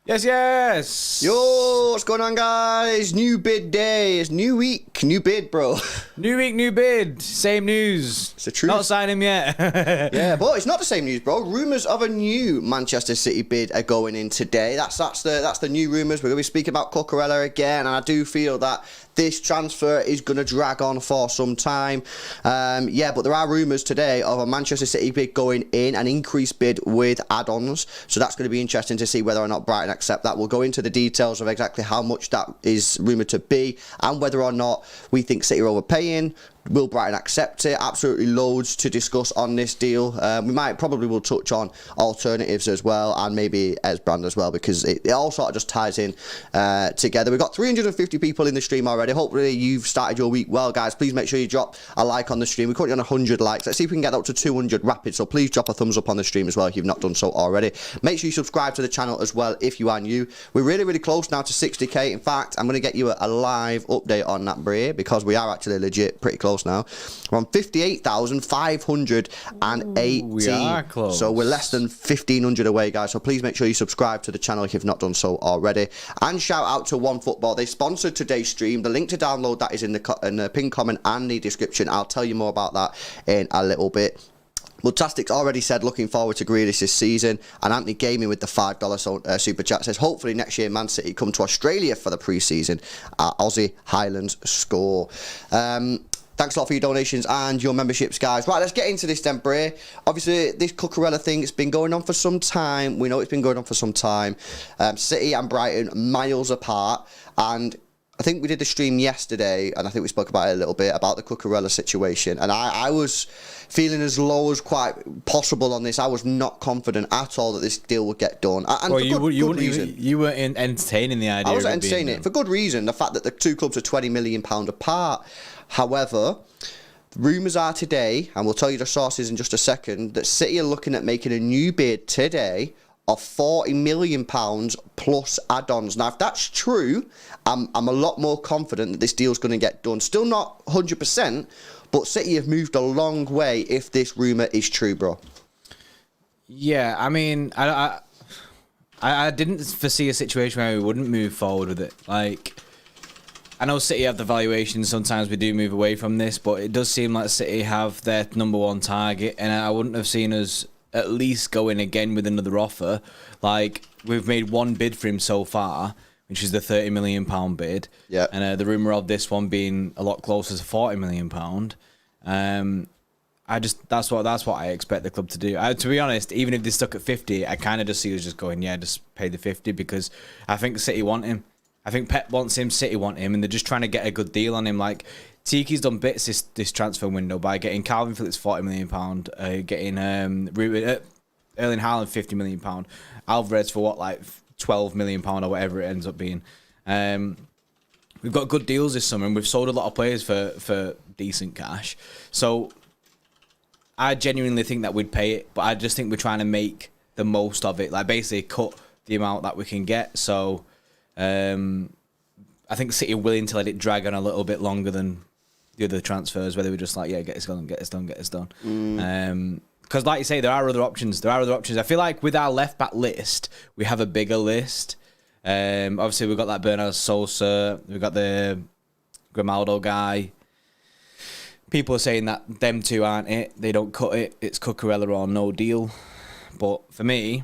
Yes. Yo, what's going on, guys? New bid day. It's new week, new bid, bro. New week, new bid. Same news. It's the truth. Not signed him yet. Yeah, but it's not the same news, bro. Rumours of a new Manchester City bid are going in today. That's the new rumours. We're going to be speaking about Cucurella again, and I do feel that this transfer is going to drag on for some time. Yeah, but there are rumours today of a Manchester City bid going in, an increased bid with add-ons. So that's going to be interesting to see whether or not Brighton accept that. We'll go into the details of exactly how much that is rumoured to be and whether or not we think City are overpaying. Will Brighton accept it? Absolutely loads to discuss on this deal. We probably will touch on alternatives as well, and maybe Xtra as well, because it all sort of just ties in together. We've got 350 people in the stream already. Hopefully you've started your week well, guys. Please make sure you drop a like on the stream. We're currently on 100 likes. Let's see if we can get up to 200 rapid, so please drop a thumbs up on the stream as well if you've not done so already. Make sure you subscribe to the channel as well if you are new. We're really, really close now to 60k. In fact, I'm going to get you a live update on that, Bray, because we are actually legit pretty close now. We're on 58,518. We are close. So we're less than 1,500 away, guys. So please make sure you subscribe to the channel if you've not done so already. And shout out to OneFootball. They sponsored today's stream. The link to download that is in the pinned comment and the description. I'll tell you more about that in a little bit. Multastic's already said looking forward to Grealish this season, and Anthony Gaming with the $5 super chat says hopefully next year Man City come to Australia for the pre-season at Aussie Highlands score. Thanks a lot for your donations and your memberships, guys. Right, let's get into this then, Bray. Obviously, this Cucurella thing, it's been going on for some time. We know it's been going on for some time. City and Brighton miles apart, and I think we did the stream yesterday, and I think we spoke about it a little bit, about the Cucurella situation. And I was feeling as low as quite possible on this. I was not confident at all that this deal would get done. And well, for good reason. You were entertaining the idea. I was entertaining it for good reason. The fact that the two clubs are £20 million apart. However, rumours are today, and we'll tell you the sources in just a second, that City are looking at making a new bid today of £40 million plus add-ons. Now, if that's true, I'm a lot more confident that this deal's going to get done. Still not 100%, but City have moved a long way if this rumour is true, bro. Yeah, I mean, I didn't foresee a situation where we wouldn't move forward with it. Like, I know City have the valuation. Sometimes we do move away from this, but it does seem like City have their number one target, and I wouldn't have seen us at least going again with another offer. Like, we've made one bid for him so far, which is the £30 million bid. Yeah. And the rumour of this one being a lot closer to £40 million. That's what I expect the club to do. To be honest, even if they're stuck at 50, I kind of just see us just going, yeah, just pay the 50, because I think City want him. I think Pep wants him, City want him, and they're just trying to get a good deal on him. Like, Tiki's done bits this transfer window by getting Calvin Phillips £40 million, getting Erling Haaland £50 million, Alvarez for what, like £12 million or whatever it ends up being. We've got good deals this summer, and we've sold a lot of players for decent cash. So I genuinely think that we'd pay it, but I just think we're trying to make the most of it. Like, basically cut the amount that we can get. So I think City are willing to let it drag on a little bit longer than the other transfers, where they were just like, yeah, get this done, get this done, get this done. Because like you say, there are other options. I feel like with our left-back list, we have a bigger list. Obviously, we've got that Bernardo Sosa. We've got the Grimaldo guy. People are saying that them two aren't it. They don't cut it. It's Cucurella or no deal. But for me,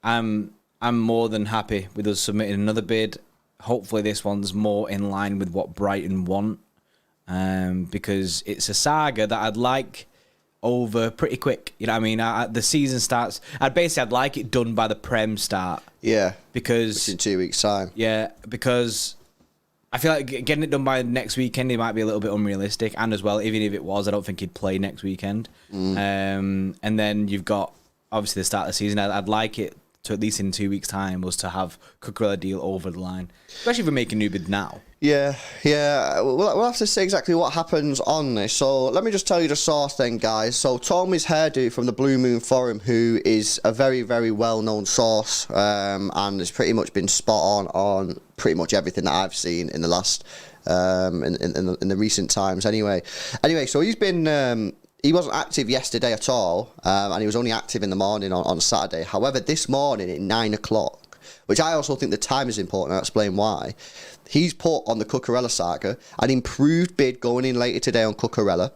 I'm more than happy with us submitting another bid. Hopefully, this one's more in line with what Brighton want. Because it's a saga that I'd like over pretty quick. You know what I mean? The season starts. I'd like it done by the Prem start. Yeah. Because in 2 weeks' time. Yeah, because I feel like getting it done by next weekend, it might be a little bit unrealistic. And as well, even if it was, I don't think he'd play next weekend. And then you've got, obviously, the start of the season. I'd like it to, at least in 2 weeks' time, was to have Cucurella deal over the line. Especially if we're making new bid now. Yeah. We'll have to see exactly what happens on this. So let me just tell you the source then, guys. So Tommy's Hairdo from the Blue Moon Forum, who is a very, very well-known source, and has pretty much been spot on pretty much everything that I've seen in the last, in the recent times. Anyway, so he's been. He wasn't active yesterday at all, and he was only active in the morning on Saturday. However, this morning at 9 o'clock, which I also think the time is important, I'll explain why, he's put on the Cucurella saga an improved bid going in later today on Cucurella.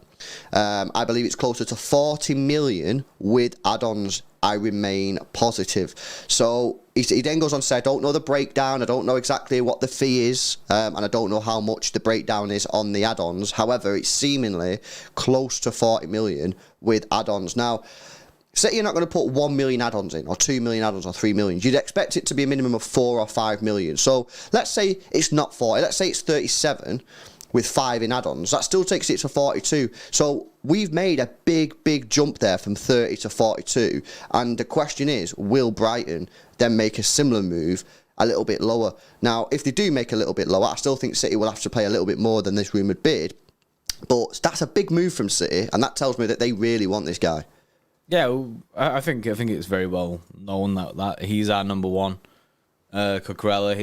I believe it's closer to 40 million with add-ons. I remain positive. So he then goes on to say, I don't know the breakdown, I don't know exactly what the fee is, and I don't know how much the breakdown is on the add-ons. However, it's seemingly close to 40 million with add-ons. Now, say you're not going to put 1 million add-ons in, or 2 million add-ons, or 3 million. You'd expect it to be a minimum of 4 or 5 million. So let's say it's not 40, let's say it's 37 with 5 in add-ons. That still takes it to 42. So we've made a big jump there from 30 to 42. And the question is, will Brighton then make a similar move a little bit lower? Now, if they do make a little bit lower, I still think City will have to pay a little bit more than this rumoured bid. But that's a big move from City, and that tells me that they really want this guy. Yeah, well, I think it's very well known that he's our number one. Cucurella,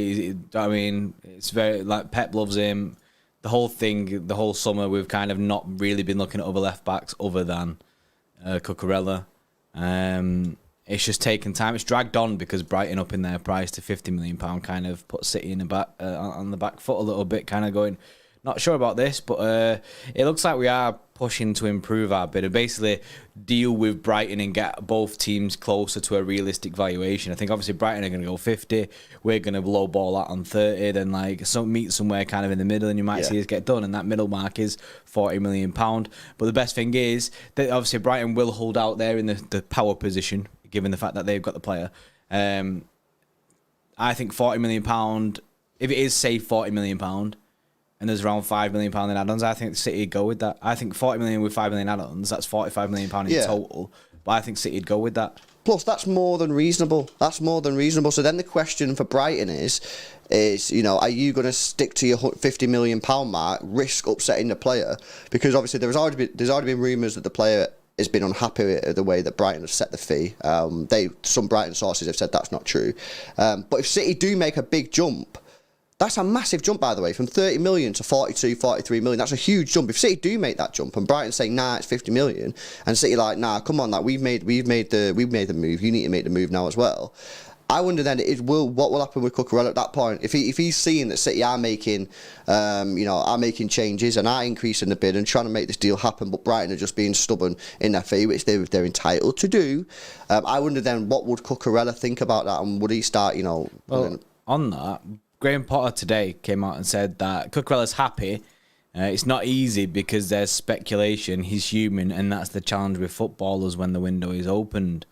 it's very, like, Pep loves him. The whole summer, we've kind of not really been looking at other left backs other than Cucurella. It's just taken time. It's dragged on because Brighton up in their price to £50 million kind of put City in the back on the back foot a little bit, kind of going, not sure about this, but it looks like we are pushing to improve our bid and basically deal with Brighton and get both teams closer to a realistic valuation. I think obviously Brighton are going to go 50, we're going to low ball that on 30, then like meet somewhere kind of in the middle, and you might see us get done, and that middle mark is £40 million. But the best thing is that obviously Brighton will hold out there in the power position, given the fact that they've got the player. I think £40 million, if it is say £40 million, and there's around £5 million in add-ons, I think City would go with that. I think 40 million with 5 million add-ons, that's £45 million in total. But I think City would go with that. Plus, that's more than reasonable. So then the question for Brighton is, are you going to stick to your £50 million mark, risk upsetting the player? Because obviously there's already been rumours that the player has been unhappy with the way that Brighton have set the fee. Some Brighton sources have said that's not true. But if City do make a big jump, that's a massive jump, by the way, from 30 million to 42, 43 million. That's a huge jump. If City do make that jump and Brighton say, nah, it's 50 million, and City like, nah, come on, we've made the move. You need to make the move now as well. I wonder then what will happen with Cucurella at that point if he's seeing that City are making changes and are increasing the bid and trying to make this deal happen, but Brighton are just being stubborn in their fee, which they're entitled to do. I wonder then what would Cucurella think about that, and would he start on that? Graham Potter today came out and said that Cucurella's happy. It's not easy because there's speculation. He's human, and that's the challenge with footballers when the window is opened.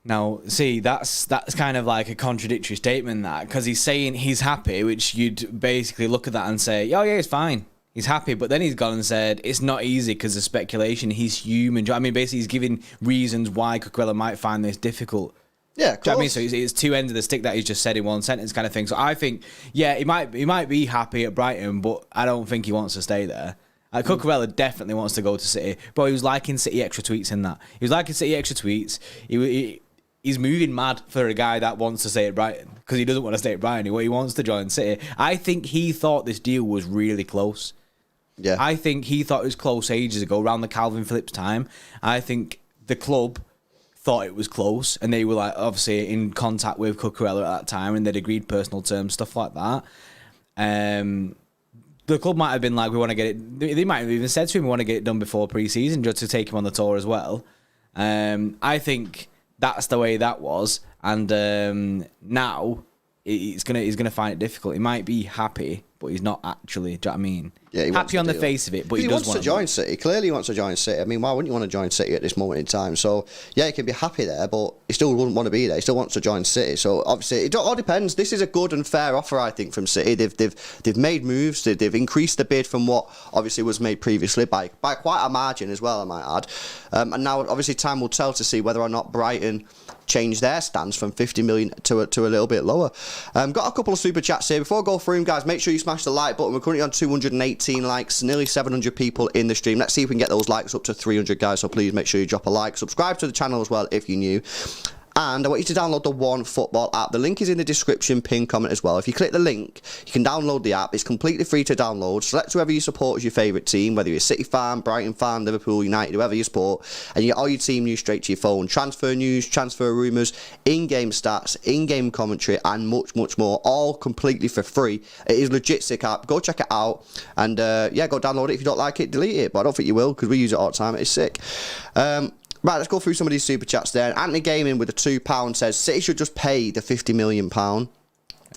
Now, see, that's kind of like a contradictory statement, that, because he's saying he's happy, which you'd basically look at that and say, oh yeah, he's fine. He's happy, but then he's gone and said it's not easy because of speculation. He's human. I mean, basically, he's giving reasons why Cucurella might find this difficult. Yeah, do you know what I mean? So it's two ends of the stick that he's just said in one sentence, kind of thing. So I think, yeah, he might be happy at Brighton, but I don't think he wants to stay there. Cucurella definitely wants to go to City, but he was liking City extra tweets in that. He was liking City extra tweets. He's moving mad for a guy that wants to stay at Brighton because he doesn't want to stay at Brighton. He wants to join City. I think he thought this deal was really close. Yeah, I think he thought it was close ages ago, around the Calvin Phillips time. I think the club thought it was close, and they were like obviously in contact with Cucurella at that time, and they'd agreed personal terms, stuff like that. The club might have been like, we want to get it. They might have even said to him, we want to get it done before pre-season, just to take him on the tour as well. I think that's the way that was, and now he's gonna find it difficult. He might be happy, but he's not actually. Do you know what I mean? Yeah, he wants happy on the deal. face of it, but he He does wants to join want City. Clearly, he wants to join City. I mean, why wouldn't you want to join City at this moment in time? So, yeah, he can be happy there, but he still wouldn't want to be there. He still wants to join City. So, obviously, it all depends. This is a good and fair offer, I think, from City. They've made moves. They've increased the bid from what obviously was made previously by quite a margin as well, I might add. And now, obviously, time will tell to see whether or not Brighton change their stance from 50 million to a little bit lower. Got a couple of super chats here. Before I go through them, guys, make sure you smash the like button. We're currently on 218 likes, nearly 700 people in the stream. Let's see if we can get those likes up to 300, guys. So please make sure you drop a like. Subscribe to the channel as well if you're new. And I want you to download the One Football app. The link is in the description, pinned comment as well. If you click the link, you can download the app. It's completely free to download. Select whoever you support as your favourite team, whether you're a City fan, Brighton fan, Liverpool, United, whoever you support, and you get all your team news straight to your phone. Transfer news, transfer rumours, in-game stats, in-game commentary, and much, much more, all completely for free. It is legit sick app. Go check it out, and yeah, go download it. If you don't like it, delete it. But I don't think you will, because we use it all the time. It's sick. Right, let's go through some of these super chats there. Anthony Gaming with a £2 says City should just pay the £50 million.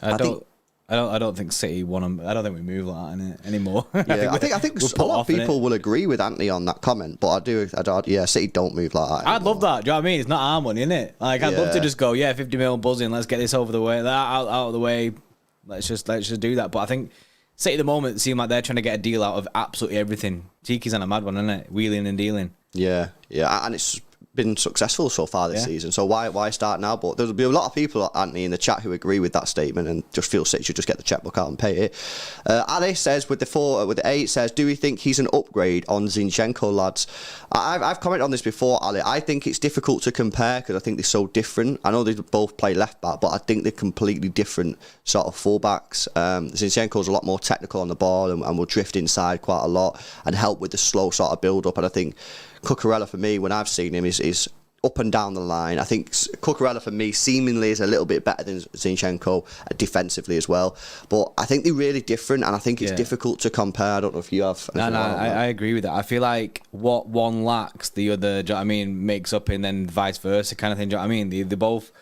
I don't think City want them. I don't think we move like that anymore. Yeah, I think a lot of people will agree with Anthony on that comment, but I do. Yeah, City don't move like that. I'd love that. Do you know what I mean? It's not our money, innit? Like, I'd love to just go, yeah, 50 mil buzzing. Let's get this over the way, out of the way. Let's just do that. But I think City at the moment seem like they're trying to get a deal out of absolutely everything. Tiki's on a mad one, isn't it? Wheeling and dealing. Yeah, and it's been successful so far this season. So why start now? But there'll be a lot of people, Anthony, in the chat who agree with that statement and just feel City should just get the checkbook out and pay it. Alice says with the 8 says, do we think he's an upgrade on Zinchenko, lads? I've commented on this before, Ali. I think it's difficult to compare because I think they're so different. I know they both play left back, but I think they're completely different sort of fullbacks. Zinchenko's a lot more technical on the ball and will drift inside quite a lot and help with the slow sort of build up. And I think Cucurella, for me, when I've seen him, is up and down the line. I think Cucurella, for me, seemingly is a little bit better than Zinchenko defensively as well. But I think they're really different, and I think it's difficult to compare. I don't know if you have. I agree with that. I feel like what one lacks, the other, do you know what I mean, makes up, and then vice versa kind of thing. Do you know what I mean? They both.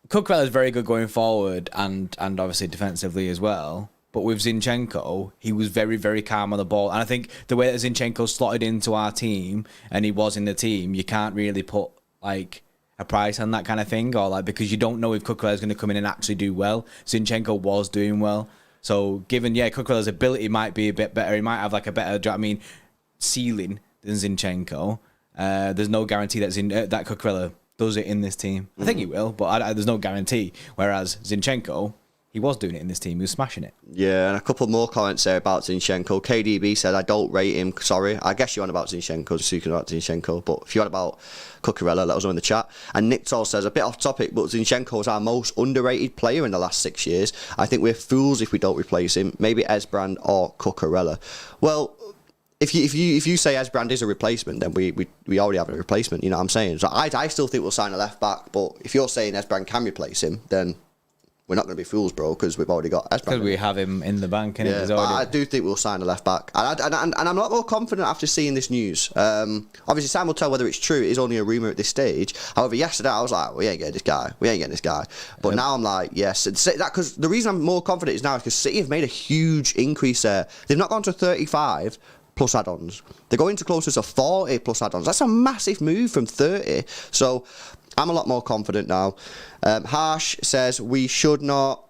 Cucurella is very good going forward and obviously defensively as well. But with Zinchenko, he was very, very calm on the ball. And I think the way that Zinchenko slotted into our team and he was in the team, you can't really put like a price on that kind of thing, or like, because you don't know if Cucurella is going to come in and actually do well. Zinchenko was doing well. So given, Cucurella's ability might be a bit better, he might have like a better, do you know what I mean, ceiling than Zinchenko. There's no guarantee that that Cucurella does it in this team. I think he will, but there's no guarantee. Whereas Zinchenko, he was doing it in this team. He was smashing it. Yeah, and a couple more comments there about Zinchenko. KDB said, I don't rate him. Sorry. I guess you're on about Zinchenko, speaking about Zinchenko. But if you're on about Cucurella, let us know in the chat. And Nick Toll says, a bit off topic, but Zinchenko is our most underrated player in the last 6 years. I think we're fools if we don't replace him. Maybe Esbrand or Cucurella. Well, if you say Esbrand is a replacement, then we already have a replacement. You know what I'm saying? So I still think we'll sign a left back. But if you're saying Esbrand can replace him, then we're not going to be fools, bro, because we've already got Esbrand. Because we have him in the bank, innit? Yeah, but I do think we'll sign a left back. And I'm a lot more confident after seeing this news. Obviously, Sam will tell whether it's true. It is only a rumour at this stage. However, yesterday I was like, we ain't getting this guy. We ain't getting this guy. But now I'm like, yes. Because the reason I'm more confident is now because City have made a huge increase there. They've not gone to 35 plus add-ons. They're going to closer to 40 plus add-ons. That's a massive move from 30. So I'm a lot more confident now. Harsh says we should not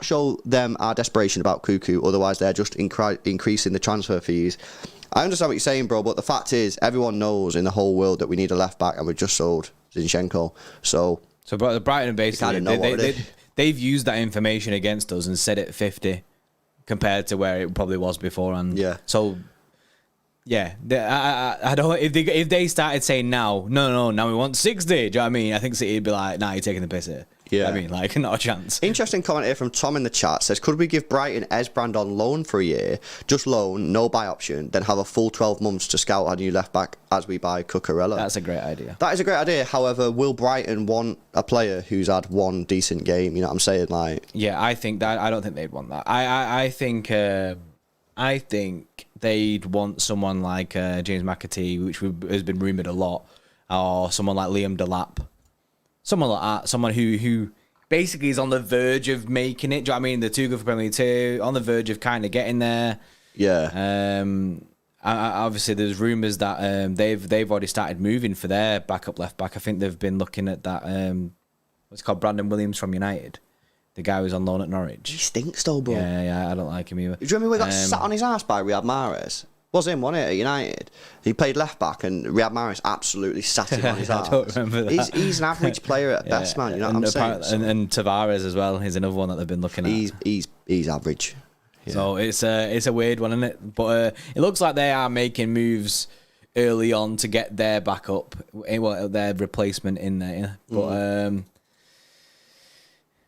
show them our desperation about Cuckoo, otherwise they're just increasing the transfer fees. I understand what you're saying, bro, but the fact is everyone knows in the whole world that we need a left back, and we've just sold Zinchenko. So Brighton basically they've used that information against us and set it at 50 compared to where it probably was before. And yeah, so. Yeah, I don't. If they started saying now we want 60. Do you know what I mean? I think City would be like, nah, you're taking the piss here. Yeah, I mean, like, not a chance. Interesting comment here from Tom in the chat. Says, could we give Brighton Esbrand on loan for a year? Just loan, no buy option, then have a full 12 months to scout our new left back as we buy Cucurella. That's a great idea. That is a great idea. However, will Brighton want a player who's had one decent game? You know what I'm saying? Like, yeah, I don't think they'd want that. I think they'd want someone like James McAtee, which has been rumoured a lot, or someone like Liam Delap. Someone like that. Someone who basically is on the verge of making it. Do you know what I mean? They're too good for Premier League 2, on the verge of kind of getting there. Yeah. Obviously, there's rumours that they've already started moving for their backup left back. I think they've been looking at that. What's it called? Brandon Williams from United. The guy who's on loan at Norwich. He stinks though, bro. Yeah, I don't like him either. Do you remember we got sat on his ass by Riyad Mahrez? Was him, wasn't it, at United? He played left back and Riyad Mahrez absolutely sat him on his ass. I don't remember that. He's an average player at best, man. You know what I'm saying? And Tavares as well. He's another one that they've been looking at. He's average. Yeah. So it's a weird one, isn't it? But it looks like they are making moves early on to get their backup, their replacement in there. But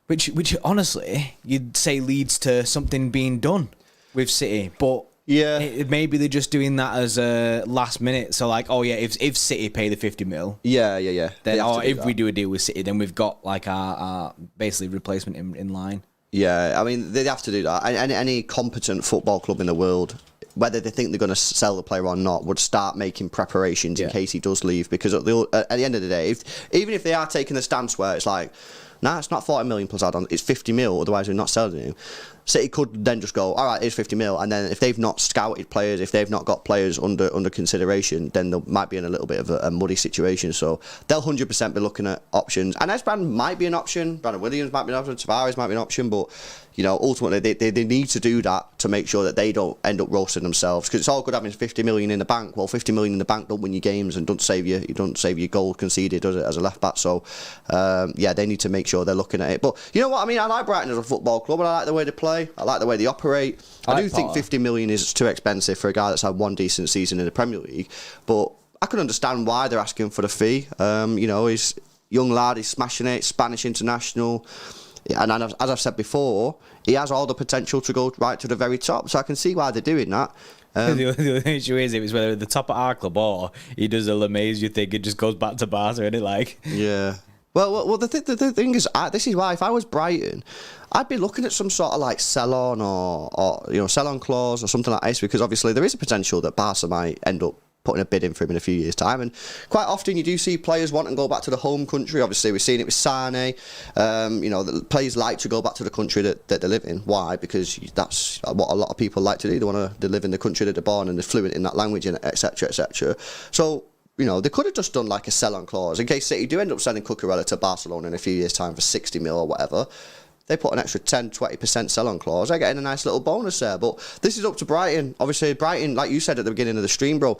which honestly you'd say leads to something being done with City, but. Yeah, maybe they're just doing that as a last minute. So like, if City pay the 50 mil, yeah, then if we do a deal with City, then we've got like our basically replacement in line. Yeah, I mean they'd have to do that. Any competent football club in the world, whether they think they're going to sell the player or not, would start making preparations in case he does leave. Because at the end of the day, even if they are taking the stance where it's like, nah, it's not 40 million plus add-on, it's 50 mil, otherwise we're not selling him. City could then just go, all right, here's 50 mil, and then if they've not scouted players, if they've not got players under consideration, then they might be in a little bit of a muddy situation. So they'll 100% be looking at options. And Esbrand might be an option, Brandon Williams might be an option, Tavares might be an option, but ultimately they need to do that to make sure that they don't end up roasting themselves. Because it's all good having 50 million in the bank. Well, 50 million in the bank don't win you games and don't save your goal conceded, does it, as a left back? So they need to make sure they're looking at it. But you know what I mean? I like Brighton as a football club, and I like the way they play. I like the way they operate. I do think 50 million is too expensive for a guy that's had one decent season in the Premier League, but I can understand why they're asking for the fee. He's young lad, he's smashing it, Spanish international, and as I've said before, he has all the potential to go right to the very top, so I can see why they're doing that. The only issue is, if it's whether at the top of our club or he does a LeMays, you think it just goes back to Barca, isn't it? Like, yeah. Well, the thing is, this is why if I was Brighton, I'd be looking at some sort of like sell-on or sell-on clause or something like this, because obviously there is a potential that Barca might end up putting a bid in for him in a few years' time, and quite often you do see players want to go back to the home country. Obviously, we've seen it with Sane. The players like to go back to the country that they live in. Why? Because that's what a lot of people like to do. They live in the country that they're born and they're fluent in that language, and etc. etc. So they could have just done like a sell-on clause in case City do end up sending Cucurella to Barcelona in a few years' time for 60 mil or whatever. They put an extra 10-20% sell-on clause. They're getting a nice little bonus there. But this is up to Brighton. Obviously, Brighton, like you said at the beginning of the stream, bro,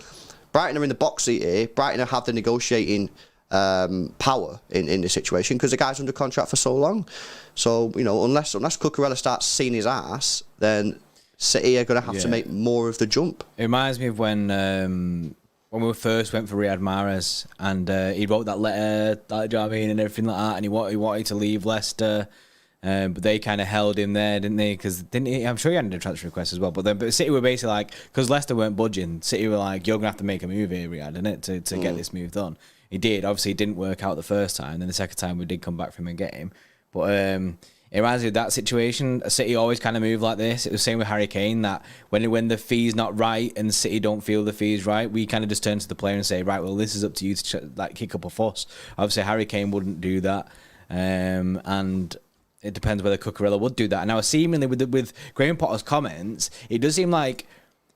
Brighton are in the box seat here. Brighton have the negotiating power in this situation because the guy's under contract for so long. So, unless Cucurella starts seeing his ass, then City are going to have to make more of the jump. It reminds me of when we first went for Riyad Mahrez, and he wrote that letter, do you know what I mean, and everything like that, and he wanted to leave Leicester, but they kind of held him there, didn't they? Because I'm sure he had a transfer request as well, but City were basically like, because Leicester weren't budging, City were like, you're going to have to make a move here, Riyad, innit, to get this move done. He did. Obviously, it didn't work out the first time, then the second time we did come back for him and get him. But it reminds me of that situation. City always kind of move like this. It was the same with Harry Kane, that when the fee's not right and City don't feel the fee's right, we kind of just turn to the player and say, right, well, this is up to you to kick up a fuss. Obviously, Harry Kane wouldn't do that, and it depends whether Cucurella would do that. And now, seemingly with Graham Potter's comments, it does seem like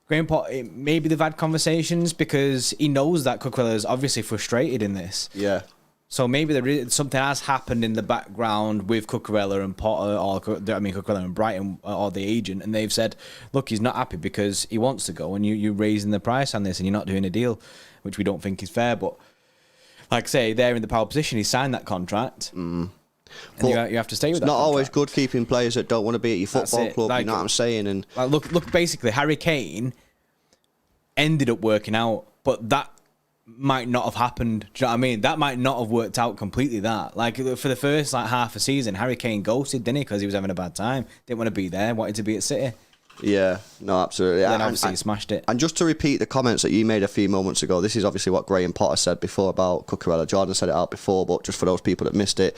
Graham Potter, maybe they've had conversations because he knows that Cucurella is obviously frustrated in this. Yeah. So maybe something has happened in the background with Cucurella and Potter, Cucurella and Brighton, or the agent, and they've said, look, he's not happy because he wants to go, and you're raising the price on this, and you're not doing a deal, which we don't think is fair. But like I say, they're in the power position. He signed that contract, and you have to stay with that. It's not always good keeping players that don't want to be at your football club. You know what I'm saying? And look, basically, Harry Kane ended up working out, but that might not have happened. Do you know what I mean? That might not have worked out completely. That, like, for the first half a season, Harry Kane ghosted, didn't he? Because he was having a bad time. Didn't want to be there. Wanted to be at City. Yeah, no, absolutely. Then obviously he smashed it. And just to repeat the comments that you made a few moments ago, this is obviously what Graham Potter said before about Cucurella. Jordan said it out before, but just for those people that missed it,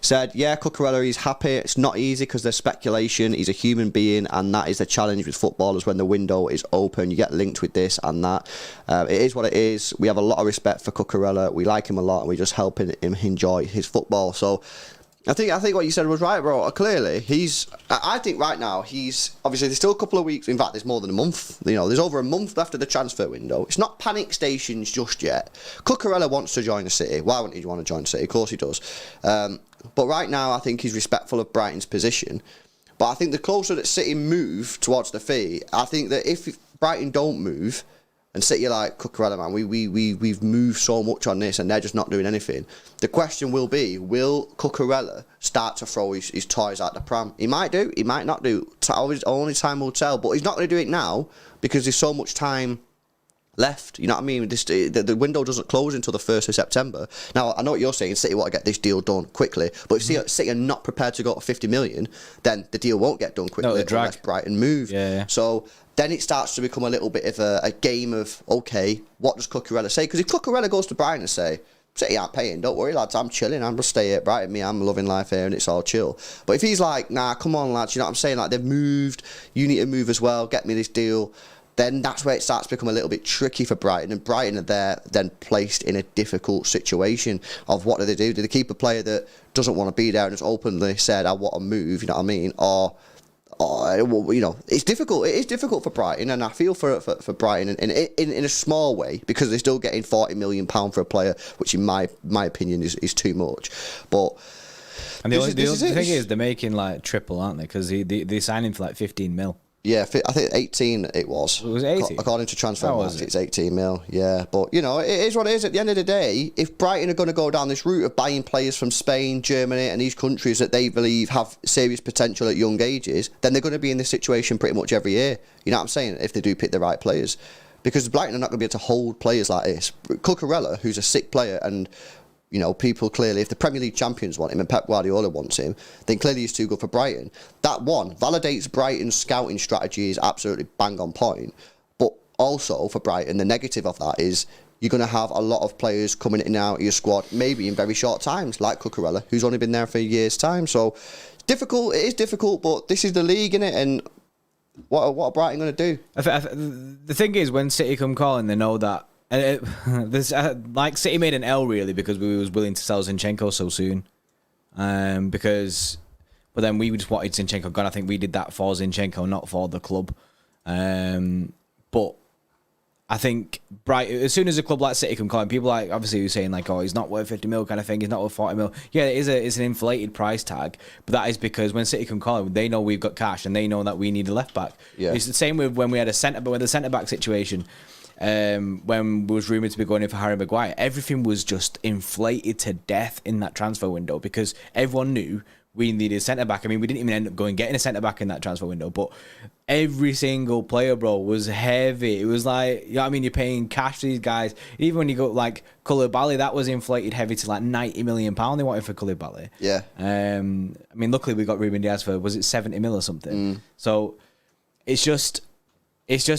said, yeah, Cucurella, he's happy. It's not easy because there's speculation. He's a human being, and that is the challenge with footballers when the window is open. You get linked with this and that. It is what it is. We have a lot of respect for Cucurella. We like him a lot, and we're just helping him enjoy his football. So I think what you said was right, bro. Clearly, I think right now he's obviously there's still a couple of weeks. In fact, there's more than a month. There's over a month left of the transfer window. It's not panic stations just yet. Cucurella wants to join the City. Why wouldn't he want to join the City? Of course he does. But right now, I think he's respectful of Brighton's position. But I think the closer that City move towards the fee, I think that if Brighton don't move. And City are like, Cucurella, man, we've moved so much on this and they're just not doing anything. The question will be, will Cucurella start to throw his toys out the pram? He might do, he might not do. Only time will tell. But he's not going to do it now because there's so much time left. You know what I mean? The window doesn't close until the 1st of September. Now, I know what you're saying, City want to get this deal done quickly. But if City are not prepared to go to 50 million, then the deal won't get done quickly unless Brighton move. Yeah. So then it starts to become a little bit of a game of, okay, what does Cucurella say? Because if Cucurella goes to Brighton and say, City aren't paying, don't worry, lads, I'm chilling, I'm just stay here at Brighton, I'm loving life here and it's all chill. But if he's like, nah, come on, lads, you know what I'm saying? Like, they've moved, you need to move as well, get me this deal. Then that's where it starts to become a little bit tricky for Brighton, and Brighton are there then placed in a difficult situation of what do they do? Do they keep a player that doesn't want to be there and just openly said, I want to move, you know what I mean? Or it's difficult. It is difficult for Brighton, and I feel for Brighton in a small way because they're still getting £40 million for a player, which in my opinion is too much. But and the thing is, they're making like triple, aren't they? Because they signed him for like 15 mil. Yeah, I think 18 it was. Was it 18? According to transfer market, it's 18 mil. Yeah, but it is what it is. At the end of the day, if Brighton are going to go down this route of buying players from Spain, Germany, and these countries that they believe have serious potential at young ages, then they're going to be in this situation pretty much every year. You know what I'm saying? If they do pick the right players, because Brighton are not going to be able to hold players like this. Cucurella, who's a sick player, and people clearly, if the Premier League champions want him and Pep Guardiola wants him, then clearly he's too good for Brighton. That one validates Brighton's scouting strategy is absolutely bang on point. But also for Brighton, the negative of that is you're going to have a lot of players coming in and out of your squad, maybe in very short times, like Cucurella, who's only been there for a year's time. So it's difficult. It is difficult, but this is the league, innit? And what are Brighton going to do? The thing is, when City come calling, they know that. Like City made an L really because we was willing to sell Zinchenko so soon, but then we just wanted Zinchenko gone. I think we did that for Zinchenko, not for the club. But I think as soon as a club like City come calling, people like obviously were saying like, oh, he's not worth 50 mil kind of thing. He's not worth 40 mil. Yeah, it's an inflated price tag, but that is because when City come calling, they know we've got cash and they know that we need a left back. Yeah. It's the same with when we had the centre back situation. When we was rumoured to be going in for Harry Maguire, everything was just inflated to death in that transfer window because everyone knew we needed a centre-back. I mean, we didn't even end up going getting a centre-back in that transfer window, but every single player, bro, was heavy. It was like, you know what I mean? You're paying cash to these guys. Even when you go, like, Koulibaly, that was inflated heavy to, like, £90 million they wanted for Koulibaly. Yeah. I mean, luckily we got Ruben Diaz for, was it 70 mil or something? So, it's just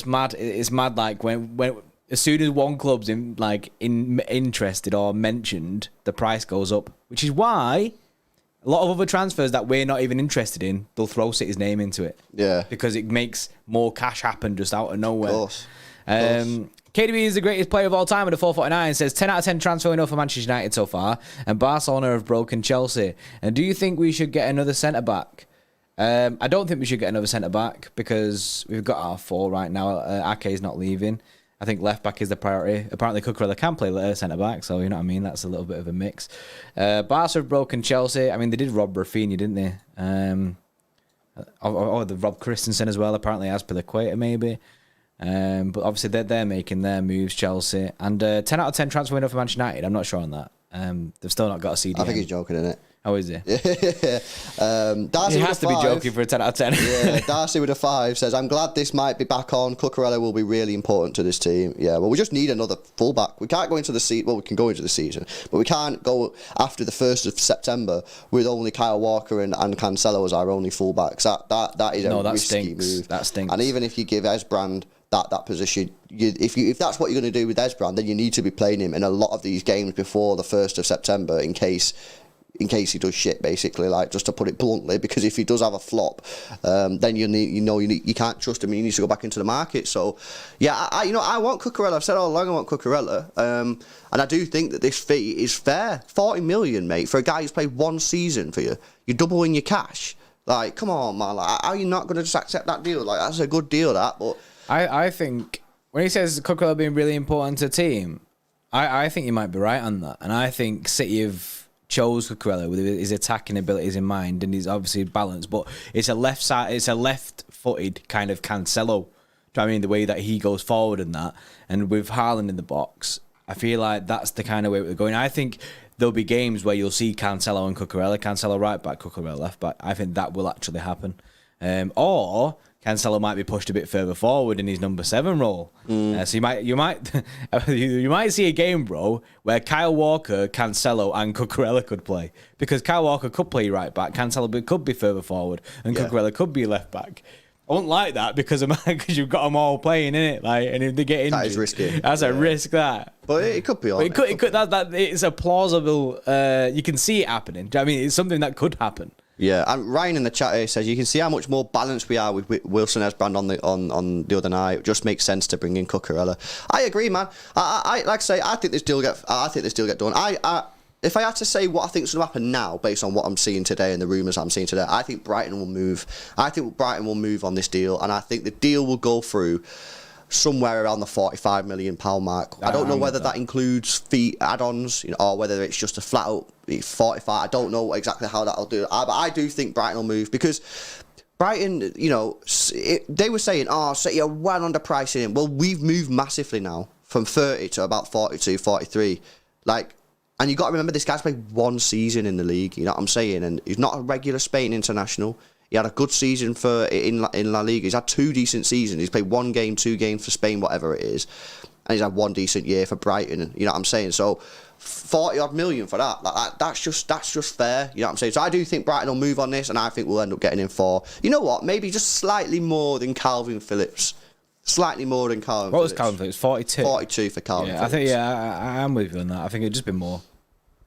mad. It's mad, like, when as soon as one club's interested or mentioned, the price goes up, which is why a lot of other transfers that we're not even interested in, they'll throw City's name into it. Yeah. Because it makes more cash happen just out of nowhere. Of course. KDB is the greatest player of all time with a 449. Says 10 out of 10 transfer window for Manchester United so far, and Barcelona have broken Chelsea. And do you think we should get another centre-back? I don't think we should get another centre-back because we've got our 4 right now. Ake is not leaving. I think left-back is the priority. Apparently, Cucurella can play centre-back, so you know what I mean? That's a little bit of a mix. Barca have broken Chelsea. I mean, they did rob Rafinha, didn't they? They robbed Christensen as well, apparently, as per the Equator, maybe. But obviously, they're making their moves, Chelsea. And 10 out of 10 transfer window for Manchester United. I'm not sure on that. They've still not got a CDM. I think he's joking, innit? Oh, is he? Darcy he has to be joking for a 10 out of 10. Yeah, Darcy with a 5 says, I'm glad this might be back on. Cucurella will be really important to this team. Yeah, well, we just need another fullback. We can't go into the season. Well, we can go into the season, but we can't go after the 1st of September with only Kyle Walker and Cancelo as our only fullbacks. That is a risky move. That stinks. And even if you give Esbrand that position, if that's what you're going to do with Esbrand, then you need to be playing him in a lot of these games before the 1st of September in case in case he does shit, basically, like, just to put it bluntly, because if he does have a flop, then you can't trust him and he needs to go back into the market. So, yeah, I want Cucurella. I've said all along I want Cucurella. And I do think that this fee is fair. 40 million, mate, for a guy who's played one season for you. You're doubling your cash. Like, come on, man. Like, are you not going to just accept that deal? Like, that's a good deal, that. But I think when he says Cucurella being really important to the team, I think you might be right on that. And I think City have chose Cucurella with his attacking abilities in mind, and he's obviously balanced, but it's a left-footed kind of Cancelo. Do you know what I mean? The way that he goes forward and that, and with Haaland in the box, I feel like that's the kind of way we're going. I think there'll be games where you'll see Cancelo and Cucurella, Cancelo right back, Cucurella left back. I think that will actually happen. Or Cancelo might be pushed a bit further forward in his number 7 role. So you might see a game, bro, where Kyle Walker, Cancelo, and Cucurella could play, because Kyle Walker could play right back, Cancelo could be further forward, and Cucurella could be left back. I won't like that because you've got them all playing in it, like, and if they get injured, that is risky. That's a risk. But it could be on. It's a plausible. You can see it happening. Do you know what I mean? It's something that could happen. Yeah, and Ryan in the chat here says you can see how much more balanced we are with Wilson Esbrand on the other night. It just makes sense to bring in Cucurella. I agree, man. I like I say, I think this deal get done. If I had to say what I think is going to happen now, based on what I'm seeing today and the rumours I'm seeing today, I think Brighton will move. I think Brighton will move on this deal, and I think the deal will go through somewhere around the £45 million mark. I don't know whether that includes fee add-ons, or whether it's just a flat out 45. I don't know exactly how that'll do. But I do think Brighton will move, because Brighton, they were saying, City are well underpricing him. Well, we've moved massively now from 30 to about 42, 43. And you got to remember, this guy's played one season in the league. You know what I'm saying? And he's not a regular Spain international. He had a good season in La Liga. He's had 2 decent seasons. He's played 1 game, 2 games for Spain, whatever it is. And he's had 1 decent year for Brighton. You know what I'm saying? So 40 odd million for that. That's just fair. You know what I'm saying? So I do think Brighton will move on this, and I think we'll end up getting him for, you know what, maybe just slightly more than Calvin Phillips. Slightly more than Calvin Phillips. What was Calvin Phillips? 42? 42 for Calvin Phillips. I think, I am with you on that. I think it'd just be more.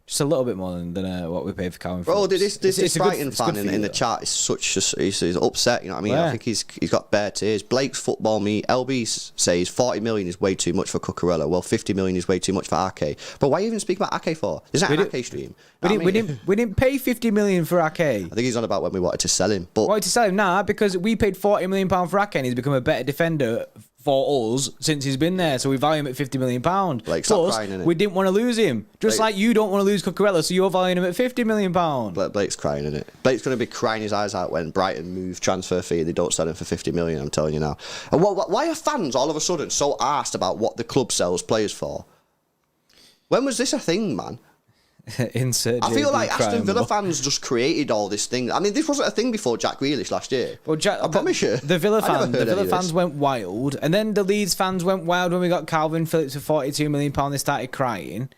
Just a little bit more than what we paid for Calvin Phillips. Bro, this Brighton fan in the chat is he's upset, you know what I mean? Yeah. I think he's got bare tears. Blake's Football Me, LB says 40 million is way too much for Cucurella. Well, 50 million is way too much for Ake. But why even speak about Ake for? Is that an Ake stream? We didn't pay 50 million for Ake. I think he's on about when we wanted to sell him. But wanted to sell him? Nah, because we paid 40 million pound for Ake, and he's become a better defender for us since he's been there, so we value him at £50 million. Plus, we didn't want to lose him, just like you don't want to lose Cucurella, so you're valuing him at £50 million. Blake's crying, isn't it? Blake's going to be crying his eyes out when Brighton move transfer fee and they don't sell him for 50 million. I'm telling you now. And why are fans all of a sudden so arsed about what the club sells players for? When was this a thing, man? Insert I feel like Aston Villa fans just created all this thing. I mean, this wasn't a thing before Jack Grealish last year. Well, I promise you. The Villa fans went wild, and then the Leeds fans went wild when we got Calvin Phillips for £42 million. They started crying,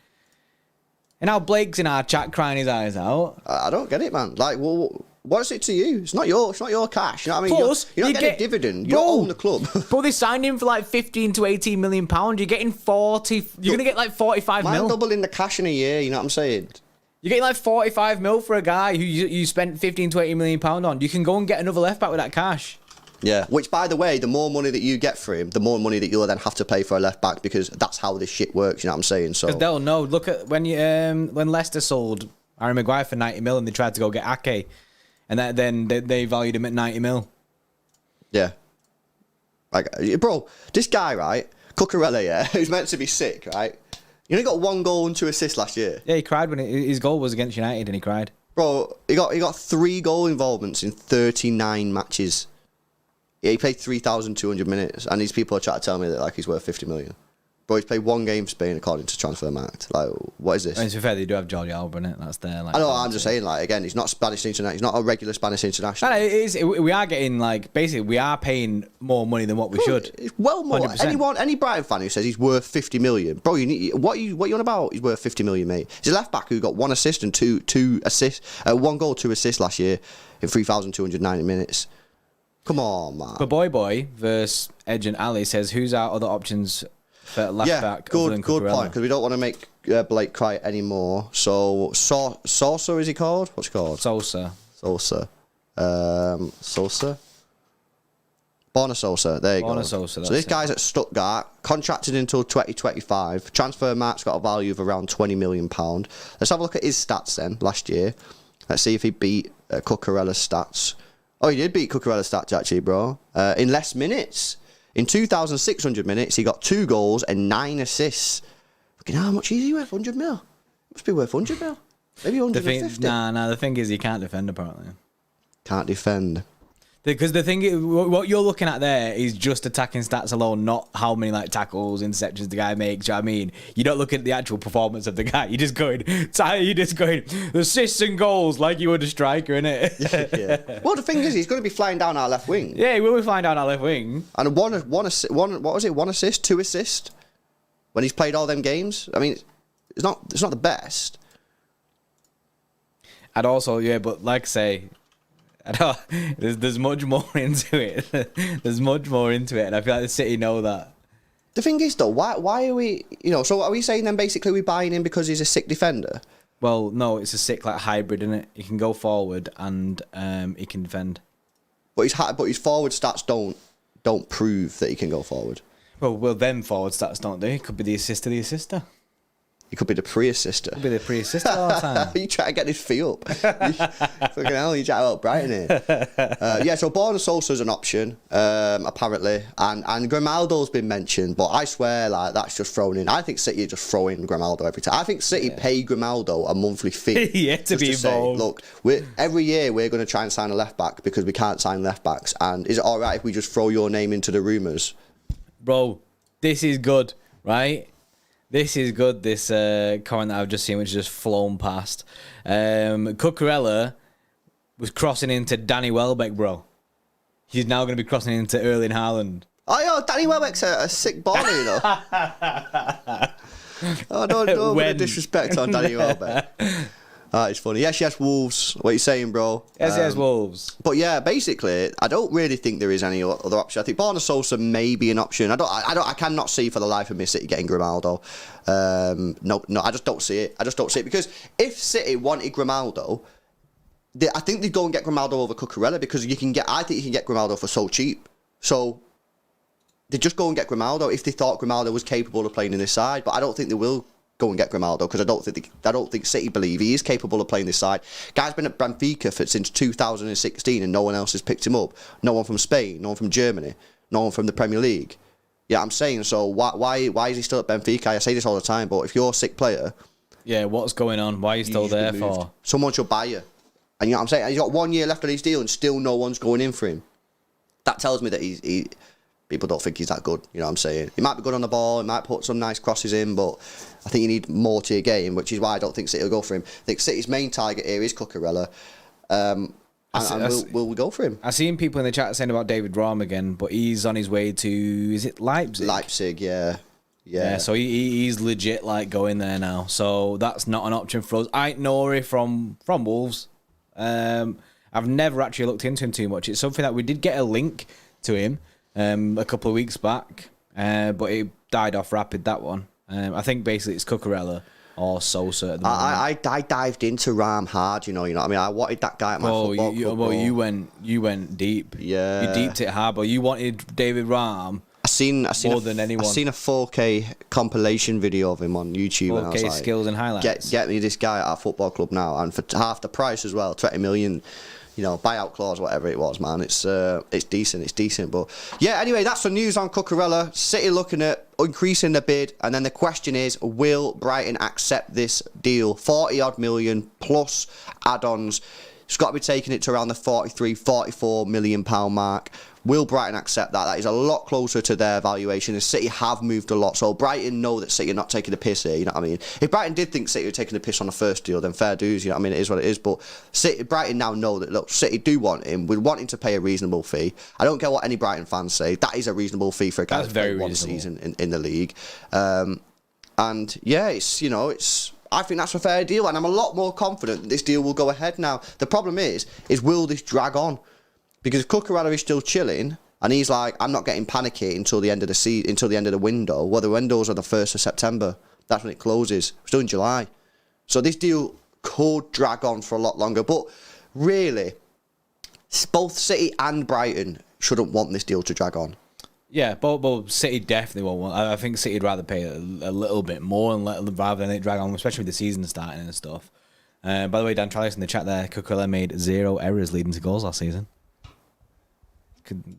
and now Blake's in our chat crying his eyes out. I don't get it, man. Like, well, what is it to you? It's not your cash. You know what I mean? Plus, you're not getting a dividend. You don't own the club. Bro, they signed him for like 15 to 18 million pounds. You're getting 40. You're gonna get like 45 mil. Doubling the cash in a year. You know what I'm saying? You're getting like 45 mil for a guy who you spent 15 to 18 million pound on. You can go and get another left back with that cash. Yeah, which, by the way, the more money that you get for him, the more money that you'll then have to pay for a left back, because that's how this shit works. You know what I'm saying? So because they'll know. Look at when Leicester sold Harry Maguire for 90 mil and they tried to go get Ake. And then they valued him at 90 mil. Yeah. Like, bro, this guy, right? Cucurella, yeah, who's meant to be sick, right? He only got 1 goal and 2 assists last year. Yeah, he cried when his goal was against United, and he cried. Bro, he got 3 goal involvements in 39 matches. Yeah, he played 3,200 minutes, and these people are trying to tell me that like he's worth 50 million. Bro, he's played 1 game for Spain according to Transfermarkt. Like, what is this? I mean, to be fair, they do have Jordi Alba in it. That's there. Like, I know. I'm just saying, like, again, he's not Spanish international. He's not a regular Spanish international. No, it is. We are getting like basically we are paying more money than what we should. It's well more. 100%. Any Brighton fan who says he's worth 50 million, bro, what you on about? He's worth 50 million, mate. He's a left back who got 1 assist and two assists, 1 goal, 2 assists last year in 3,290 minutes. Come on, man. But Boy versus Edge and Ali says, who's our other options for left back. Good point, because we don't want to make Blake cry anymore. So, Sosa, is he called? What's he called? Sosa. Sosa. Borna Sosa, there you go. Sosa, so this guy's at Stuttgart, contracted until 2025. Transfer market's got a value of around £20 million. Let's have a look at his stats then, last year. Let's see if he beat Cucurella's stats. Oh, he did beat Cucurella's stats, actually, bro. In less minutes. In 2,600 minutes, he got 2 goals and 9 assists. Fucking how much is he worth? 100 mil? Must be worth 100 mil. Maybe 150. Nah, the thing is, he can't defend, apparently. Can't defend. Because the thing is, what you're looking at there is just attacking stats alone, not how many like tackles, interceptions the guy makes. Do you know what I mean? You don't look at the actual performance of the guy. You're just going assists and goals like you would a striker, innit? Yeah. Well, the thing is, he's going to be flying down our left wing. Yeah, he will be flying down our left wing. And one assist, 2 assists when he's played all them games. I mean, it's not the best. And also, yeah, but like I say, there's much more into it. There's much more into it, and I feel like the City know that. The thing is, though, why are we, so are we saying then basically we're buying him because he's a sick defender? Well, no, it's a sick like hybrid, isn't it? He can go forward and he can defend. But his forward stats don't prove that he can go forward. Well, them forward stats don't do. It could be the assist to the assister. He could be the pre-assister. Could be the pre-assister all the time. You try to get this fee up. Fucking hell, you try to help Brighton here. So Borna Sosa's an option, apparently. And Grimaldo's been mentioned, but I swear, like, that's just thrown in. I think City are just throwing Grimaldo every time. I think City pay Grimaldo a monthly fee. Yeah, to be involved. Look, every year we're going to try and sign a left-back because we can't sign left-backs. And is it all right if we just throw your name into the rumours? Bro, this is good, right? This is good, this comment that I've just seen, which has just flown past. Cucurella was crossing into Danny Welbeck, bro. He's now going to be crossing into Erling Haaland. Oh, yo, Danny Welbeck's a sick baller, you know. Oh, don't put a disrespect on Danny Welbeck. It's funny. Yes, Wolves. What are you saying, bro? Yes, Wolves. But yeah, basically, I don't really think there is any other option. I think Borna Sosa may be an option. I cannot see for the life of me City getting Grimaldo. No, I just don't see it. Because if City wanted Grimaldo, I think they'd go and get Grimaldo over Cucurella because I think you can get Grimaldo for so cheap. So they just go and get Grimaldo if they thought Grimaldo was capable of playing in this side. But I don't think they will go and get Grimaldo because I don't think City believe he is capable of playing this side. Guy's been at Benfica since 2016 and no one else has picked him up. No one from Spain, no one from Germany, no one from the Premier League. Yeah, I'm saying, so why is he still at Benfica? I say this all the time, but if you're a sick player, yeah, what's going on? Why are you still there for? Someone should buy you. And you know what I'm saying? He's got 1 year left on his deal and still no one's going in for him. That tells me that people don't think he's that good. You know what I'm saying? He might be good on the ball, he might put some nice crosses in, but I think you need more to your game, which is why I don't think City will go for him. I think City's main target here is Cucurella, and we'll go for him. I've seen people in the chat saying about David Raum again, but he's on his way to, is it Leipzig? Leipzig, yeah. So he's legit like going there now. So that's not an option for us. Ait Nouri from Wolves. I've never actually looked into him too much. It's something that we did get a link to him a couple of weeks back, but it died off rapid, that one. I think basically it's Cucurella or Sosa at the moment. I dived into Raum hard, you know what I mean? I wanted that guy at my football club. Well, you went deep. Yeah. You deeped it hard, but you wanted David Raum more than anyone. I seen a 4K compilation video of him on YouTube. 4K and I was like, skills and highlights. Get me this guy at our football club now, and for half the price as well, 20 million. You know, buyout clause, whatever it was, man. It's decent. But yeah, anyway, that's the news on Cucurella. City looking at increasing the bid, and then the question is, will Brighton accept this deal? 40-odd million plus add-ons. It's got to be taking it to around the 43, 44 million pound mark. Will Brighton accept that? That is a lot closer to their valuation. The City have moved a lot, so Brighton know that City are not taking the piss here, you know what I mean? If Brighton did think City were taking the piss on the first deal, then fair dues, you know what I mean? It is what it is, but Brighton now know that, look, City do want him. We want him to pay a reasonable fee. I don't care what any Brighton fans say. That is a reasonable fee for a guy that's played one season in the league. And yeah, I think that's a fair deal, and I'm a lot more confident that this deal will go ahead now. The problem is will this drag on? Because if Cucurella is still chilling, And he's like, I'm not getting panicky until the end of the window. Well, the windows are the 1st of September. That's when it closes. We're still in July. So this deal could drag on for a lot longer. But really, both City and Brighton shouldn't want this deal to drag on. Yeah, but City definitely won't want. I think City'd rather pay a little bit more rather than it drag on, especially with the season starting and stuff. By the way, Dan Trallis in the chat there, Cucurella made 0 errors leading to goals last season.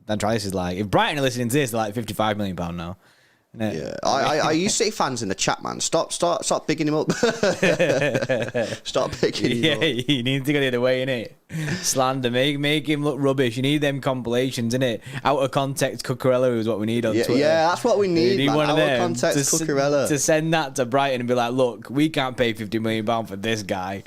Dan Trallis is like, if Brighton are listening to this, they're like £55 million now. Yeah, are you City fans in the chat, man? Stop picking him up. Stop picking him up. Yeah, you need to go the other way, innit? Slander, make him look rubbish. You need them compilations, innit? Out of context, Cucurella is what we need on Twitter. Yeah, that's what we need, man. One out of of context, Cucurella. To send that to Brighton and be like, look, we can't pay £50 million for this guy.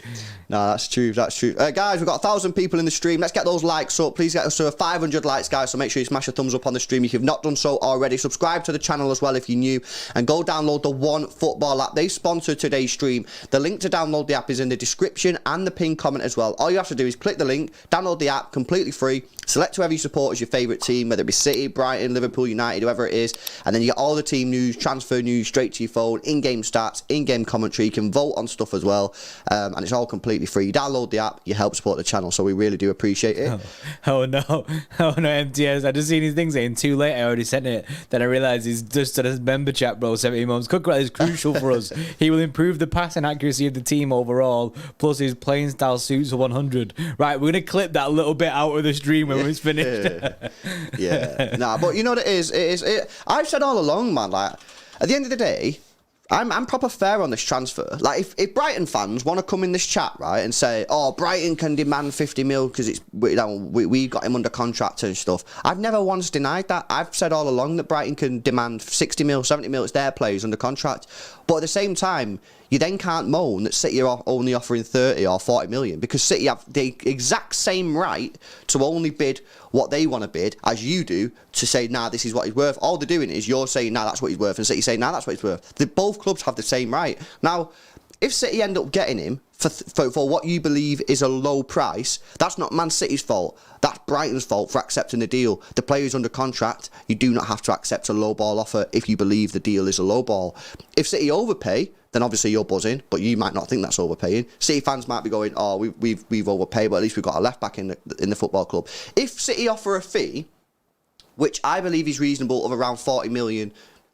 No, that's true. Guys, we've got 1,000 people in the stream. Let's get those likes up. Please get us to 500 likes, guys. So make sure you smash a thumbs up on the stream if you've not done so already. Subscribe to the channel as well if you're new. And go download the One Football app. They sponsor today's stream. The link to download the app is in the description and the pinned comment as well. All you have to do is click the link, download the app, completely free. Select whoever you support as your favourite team, whether it be City, Brighton, Liverpool, United, whoever it is. And then you get all the team news, transfer news straight to your phone, in-game stats, in-game commentary. You can vote on stuff as well. And it's all completely free. You download the app, you help support the channel. So we really do appreciate it. Oh no, MTS. I just seen his thing saying too late. I already sent it. Then I realised he's just at his member chat, bro. 70 months. Cucurella is crucial for us. He will improve the passing accuracy of the team overall. Plus his playing style suits for 100. Right, we're gonna clip that little bit out of the stream when it's finished. Yeah. Nah, but you know what it is? I've said all along, man, like, at the end of the day, I'm proper fair on this transfer. Like, if Brighton fans want to come in this chat, right, and say, oh, Brighton can demand 50 mil because we got him under contract and stuff, I've never once denied that. I've said all along that Brighton can demand 60 mil, 70 mil, it's their players under contract. But at the same time, you then can't moan that City are only offering 30 or 40 million because City have the exact same right to only bid what they want to bid as you do to say, nah, this is what he's worth. All they're doing is you're saying, nah, that's what he's worth, and City saying, nah, that's what he's worth. Both clubs have the same right. Now, if City end up getting him for what you believe is a low price, that's not Man City's fault. That's Brighton's fault for accepting the deal. The player's under contract. You do not have to accept a low ball offer if you believe the deal is a low ball. If City overpay, then obviously you're buzzing, but you might not think that's overpaying. City fans might be going, oh, we've overpaid, but at least we've got a left back in the football club. If City offer a fee, which I believe is reasonable, of around 40 million,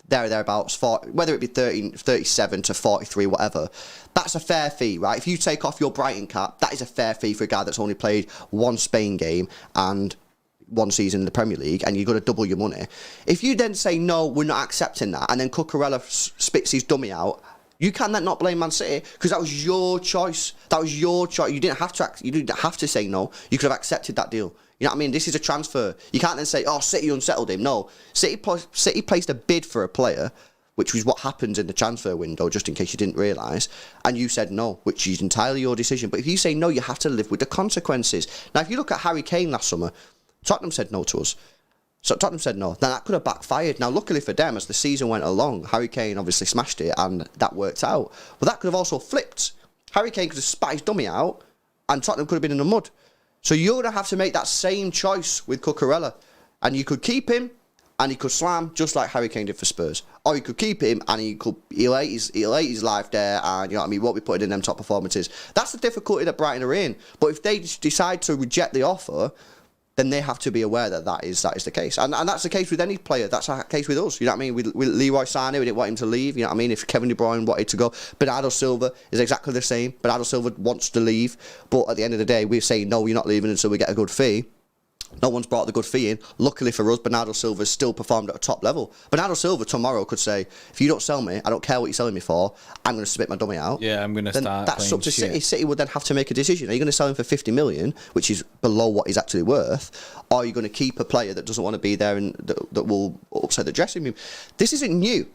thereabouts, whether it be 37 to 43, whatever, that's a fair fee, right? If you take off your Brighton cap, that is a fair fee for a guy that's only played one Spain game and one season in the Premier League, and you've got to double your money. If you then say, no, we're not accepting that, and then Cucurella spits his dummy out, you can then not blame Man City because that was your choice. That was your choice. You didn't have to say no. You could have accepted that deal. You know what I mean? This is a transfer. You can't then say, oh, City unsettled him. No. City placed a bid for a player, which was what happens in the transfer window, just in case you didn't realise, and you said no, which is entirely your decision. But if you say no, you have to live with the consequences. Now, if you look at Harry Kane last summer, Tottenham said no to us. So Tottenham said no. Then that could have backfired. Now, luckily for them, as the season went along, Harry Kane obviously smashed it, and that worked out. But that could have also flipped. Harry Kane could have spat his dummy out, and Tottenham could have been in the mud. So you're going to have to make that same choice with Cucurella. And you could keep him, and he could slam, just like Harry Kane did for Spurs. Or you could keep him, and he'll hate his life there, and you know what I mean, won't be putting in them top performances. That's the difficulty that Brighton are in. But if they decide to reject the offer, then they have to be aware that is the case. And that's the case with any player. That's the case with us. You know what I mean? With Leroy Sané, we didn't want him to leave. You know what I mean? If Kevin De Bruyne wanted to go. Bernardo Silva is exactly the same. Bernardo Silva wants to leave. But at the end of the day, we're saying, no, you're not leaving until we get a good fee. No one's brought the good fee in. Luckily for us, Bernardo Silva's still performed at a top level. Bernardo Silva tomorrow could say, if you don't sell me, I don't care what you're selling me for, I'm going to spit my dummy out. Yeah, I'm going to start. That's up to City. City would then have to make a decision. Are you going to sell him for 50 million, which is below what he's actually worth, or are you going to keep a player that doesn't want to be there and that will upset the dressing room? This isn't new.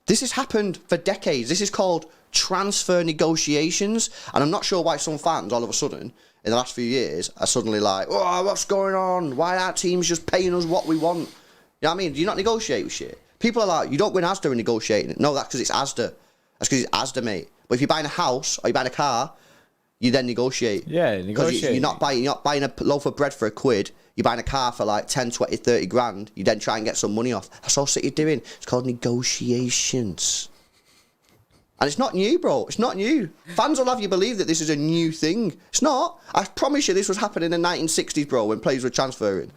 This has happened for decades. This is called transfer negotiations, and I'm not sure why some fans all of a sudden in the last few years are suddenly like, oh, what's going on? Why aren't teams just paying us what we want? You know what I mean? Do you not negotiate with shit? People are like, you don't win Asda in negotiating. No, that's because it's Asda. That's because it's Asda, mate. But if you're buying a house or you're buying a car, You then negotiate. Yeah, Because negotiate. you're not buying a loaf of bread for a quid. You're buying a car for like 10, 20, 30 grand. You then try and get some money off. That's all City are doing. It's called negotiations. And it's not new, bro. It's not new. Fans will have you believe that this is a new thing. It's not. I promise you this was happening in the 1960s, bro, when players were transferring.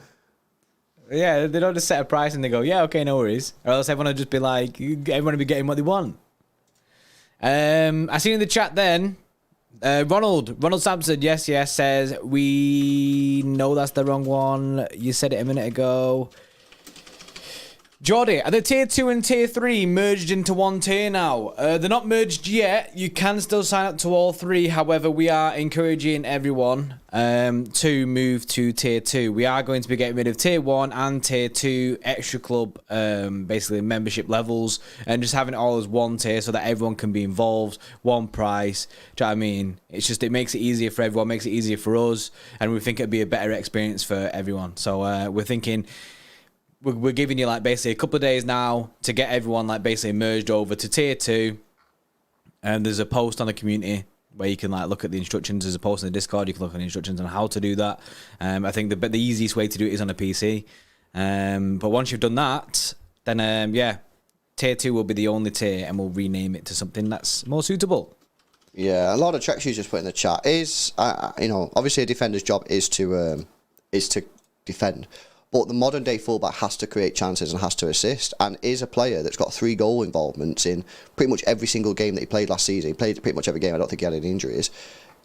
Yeah, they don't just set a price and they go, yeah, okay, no worries. Or else everyone will just be like, everyone will be getting what they want. I seen in the chat then, Ronald Sampson, yes, says, we know that's the wrong one. You said it a minute ago. Jordy, are the tier 2 and tier 3 merged into one tier now? They're not merged yet. You can still sign up to all three. However, we are encouraging everyone to move to tier 2. We are going to be getting rid of tier 1 and tier 2 Xtra Club, basically membership levels, and just having it all as one tier so that everyone can be involved, one price. Do you know what I mean? It's just, it makes it easier for everyone, makes it easier for us, and we think it'd be a better experience for everyone. So we're thinking... We're giving you like basically a couple of days now to get everyone like basically merged over to tier 2. And there's a post on the community where you can like look at the instructions. There's a post in the Discord. You can look at the instructions on how to do that. I think the easiest way to do it is on a PC. But once you've done that, then yeah, tier 2 will be the only tier, and we'll rename it to something that's more suitable. Yeah, a lot of tracks you just put in the chat is, you know, obviously a defender's job is to defend. But the modern day fullback has to create chances and has to assist, and is a player that's got 3 goal involvements in pretty much every single game that he played last season. He played pretty much every game. I don't think he had any injuries.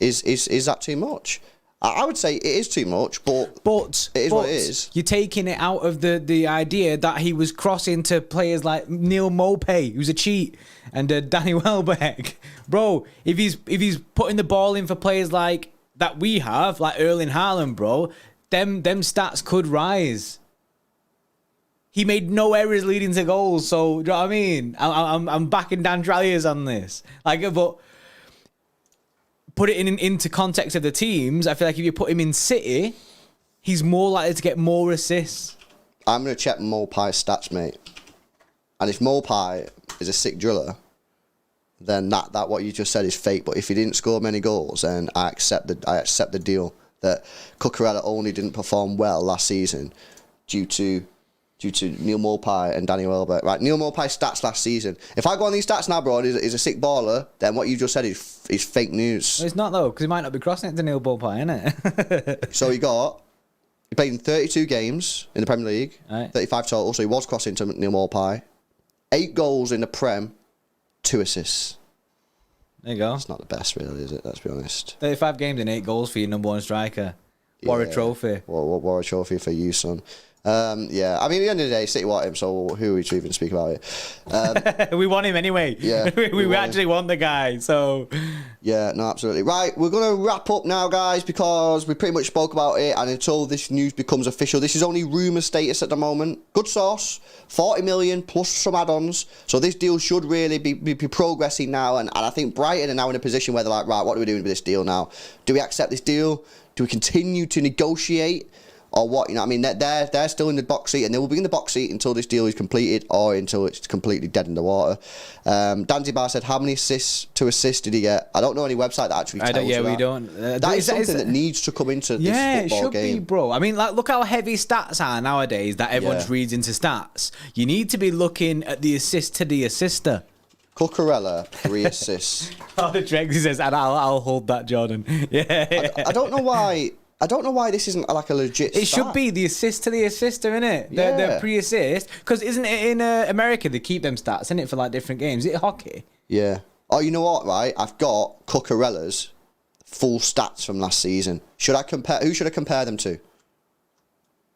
Is that too much? I would say it is too much, but it is what it is. You're taking it out of the idea that he was crossing to players like Neil Maupay, who's a cheat, and Danny Welbeck. Bro, if he's putting the ball in for players like that we have, like Erling Haaland, bro, them stats could rise. He made no errors leading to goals, so do you know what I mean? I'm backing Dan Tralliers on this. Like, but put it into context of the teams. I feel like if you put him in City, he's more likely to get more assists. I'm gonna check Maupay's stats, mate. And if Maupay is a sick driller, then that what you just said is fake. But if he didn't score many goals, then I accept the deal. That Cucurella only didn't perform well last season due to Neil Maupay and Danny Welbeck. Right, Neil Maupay's stats last season. If I go on these stats now, bro, he's a sick baller, then what you just said is fake news. Well, it's not, though, because he might not be crossing it to Neil Maupay, innit? So he played in 32 games in the Premier League, right. 35 total, so he was crossing to Neil Maupay. 8 goals in the Prem, 2 assists. There you go. It's not the best, really, is it? Let's be honest. 35 games and 8 goals for your number 1 striker. What a trophy. What a trophy for you, son. Yeah, I mean, at the end of the day, City want him, so who are we to even speak about it? We want him anyway. Yeah, we actually want the guy, so... Yeah, no, absolutely. Right, we're going to wrap up now, guys, because we pretty much spoke about it, and until this news becomes official, this is only rumour status at the moment. Good source, 40 million plus some add-ons, so this deal should really be progressing now, and I think Brighton are now in a position where they're like, right, what are we doing with this deal now? Do we accept this deal? Do we continue to negotiate? Or what, you know what I mean? They're still in the box seat, and they will be in the box seat until this deal is completed or until it's completely dead in the water. Danzibar said, how many assists to assist did he get? I don't know any website that actually tells you that. We don't. That is something that needs to come into this football game. Yeah, it should be, bro. I mean, like, look how heavy stats are nowadays that everyone just reads into stats. You need to be looking at the assist to the assister. Cucurella, 3 assists. Oh, the Dregsy says, and I'll hold that, Jordan. Yeah. I don't know why... I don't know why this isn't like a legit It should be the assist to the assister, innit? The pre-assist. Because isn't it in America they keep them stats, innit, for like different games? Is it hockey? Yeah. Oh, you know what, right? I've got Cucurella's full stats from last season. Who should I compare them to?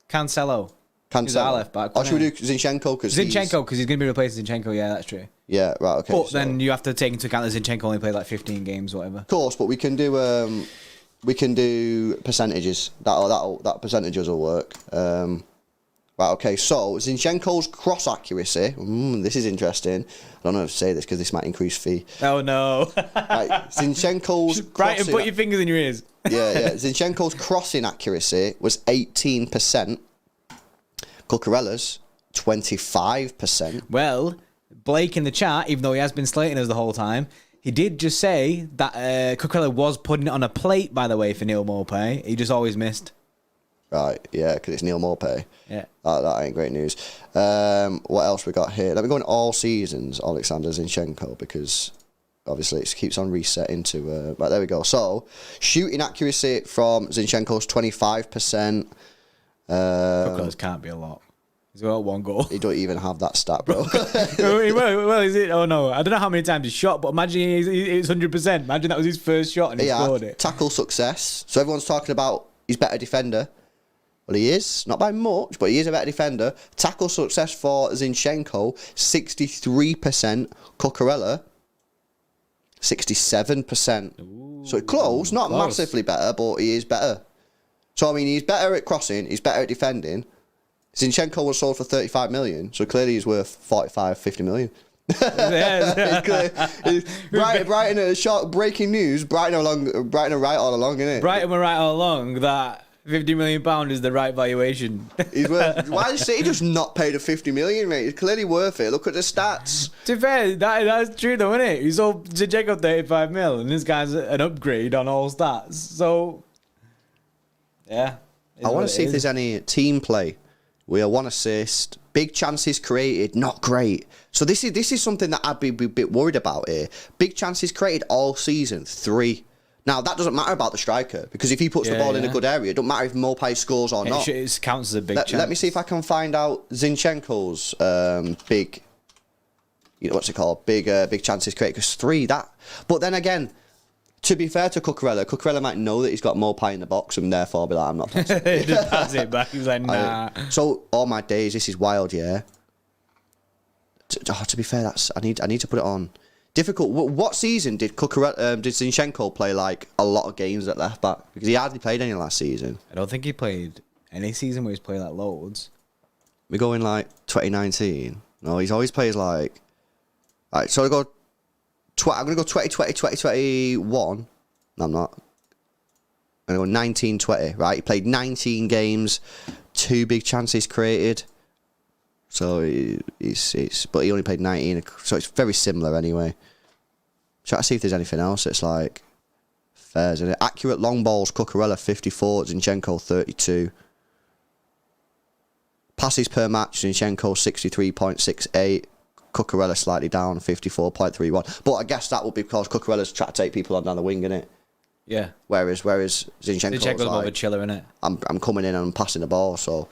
Cancelo. He's our left back. Or should we do Zinchenko? Zinchenko, because he's going to be replacing Zinchenko. Yeah, that's true. Yeah, right, okay. But then you have to take into account that Zinchenko only played like 15 games or whatever. Of course, but we can do percentages. That percentages will work. Right, okay. So Zinchenko's cross accuracy. This is interesting. I don't know how to say this because this might increase fee. Oh no! Right, Zinchenko's. Brighton, put your fingers in your ears. Yeah. Zinchenko's crossing accuracy was 18%. Cucurella's 25%. Well, Blake in the chat, even though he has been slating us the whole time, He did just say that Cucurella was putting it on a plate, by the way, for Neil Maupay. He just always missed. Right, yeah, because it's Neil Maupay. Yeah. That ain't great news. What else we got here? Let me go in all seasons, Alexander Zinchenko, because obviously it keeps on resetting to... right, there we go. So, shooting accuracy from Zinchenko's 25%. Cucurella's can't be a lot. He's got 1 goal. He don't even have that stat, bro. well, is it? Oh, no. I don't know how many times he shot, but imagine it's 100%. Imagine that was his first shot and he scored it. Tackle success. So everyone's talking about he's better defender. Well, he is. Not by much, but he is a better defender. Tackle success for Zinchenko, 63%. Cucurella, 67%. Ooh, so close. Not massively better, but he is better. So, I mean, he's better at crossing. He's better at defending. Zinchenko was sold for 35 million, so clearly he's worth 45, 50 million. Brighton a short breaking news. Brighton are right all along, isn't it? Brighton were right all along that £50 million is the right valuation. He's worth. Why is City just not paid a 50 million, mate? He's clearly worth it. Look at the stats. To be fair, that's true though, isn't it? He sold Zinchenko 35 mil, and this guy's an upgrade on all stats. So, yeah. I want to see if there's any team play. We have 1 assist, big chances created, not great. So this is something that I'd be a bit worried about here. Big chances created all season, 3. Now that doesn't matter about the striker because if he puts the ball in a good area, it don't matter if Maupay scores or not. It counts as a big chance. Let me see if I can find out Zinchenko's big, what's it called? Big chances created because 3 that. But then again. To be fair to Cucurella might know that he's got Maupay in the box and therefore be like, I'm not passing. He just pass it back. He was like, nah. So, all my days, this is wild, yeah. To be fair, I need to put it on. Difficult. What season did Zinchenko play like a lot of games at left back? Because he hardly played any last season. I don't think he played any season where he's played like loads. We go in like 2019. No, he's always plays like... Alright, so I'm going to go 2020, 2021. No, I'm not. I'm going to go 1920, right? He played 19 games, 2 big chances created. So, but he only played 19, so it's very similar anyway. Try to see if there's anything else that's like fair, isn't it? Accurate long balls, Cucurella 54, Zinchenko 32. Passes per match, Zinchenko 63.68. Cucurella slightly down, 54.31. But I guess that would be because Cucurella's trying to take people on down the wing, innit? Yeah. Whereas Zinchenko's like, more of a chiller, innit? I'm coming in and I'm passing the ball, so...